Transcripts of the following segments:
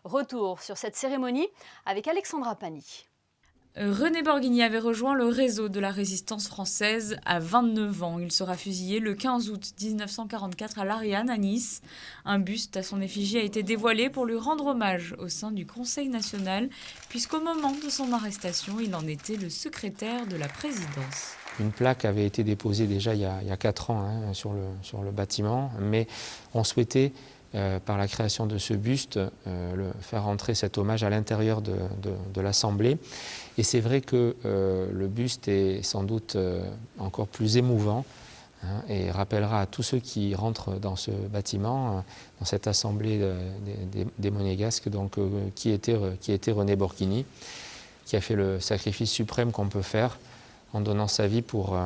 Retour sur cette cérémonie avec Alexandra Pani. René Borghini avait rejoint le réseau de la résistance française à 29 ans. Il sera fusillé le 15 août 1944 à l'Ariane, à Nice. Un buste à son effigie a été dévoilé pour lui rendre hommage au sein du Conseil national, puisqu'au moment de son arrestation, il en était le secrétaire de la présidence. Une plaque avait été déposée déjà il y a 4 ans sur le bâtiment, mais on souhaitait, par la création de ce buste, faire entrer cet hommage à l'intérieur de l'Assemblée. Et c'est vrai que le buste est sans doute encore plus émouvant et rappellera à tous ceux qui rentrent dans ce bâtiment, dans cette Assemblée des Monégasques, donc, qui était René Borghini, qui a fait le sacrifice suprême qu'on peut faire en donnant sa vie pour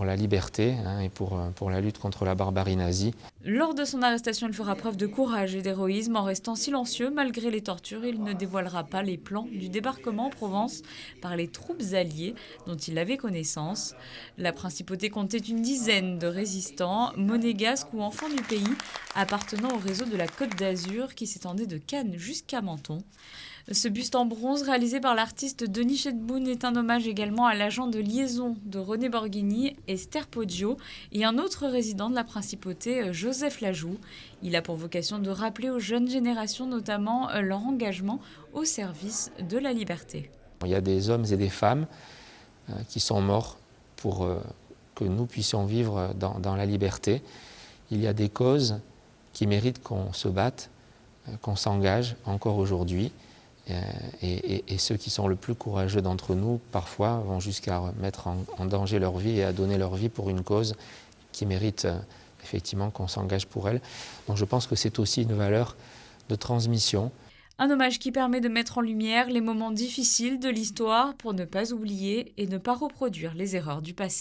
la liberté et pour la lutte contre la barbarie nazie. Lors de son arrestation, il fera preuve de courage et d'héroïsme en restant silencieux malgré les tortures. Il ne dévoilera pas les plans du débarquement en Provence par les troupes alliées dont il avait connaissance. La principauté comptait une dizaine de résistants, monégasques ou enfants du pays, appartenant au réseau de la Côte d'Azur qui s'étendait de Cannes jusqu'à Menton. Ce buste en bronze réalisé par l'artiste Denis Chedboun est un hommage également à l'agent de liaison de René Borghini, Esther Poggio, et un autre résident de la principauté, Joseph Lajoux. Il a pour vocation de rappeler aux jeunes générations notamment leur engagement au service de la liberté. Il y a des hommes et des femmes qui sont morts pour que nous puissions vivre dans la liberté. Il y a des causes qui méritent qu'on se batte, qu'on s'engage encore aujourd'hui. Et ceux qui sont le plus courageux d'entre nous, parfois, vont jusqu'à mettre en danger leur vie et à donner leur vie pour une cause qui mérite effectivement qu'on s'engage pour elle. Donc je pense que c'est aussi une valeur de transmission. Un hommage qui permet de mettre en lumière les moments difficiles de l'histoire pour ne pas oublier et ne pas reproduire les erreurs du passé.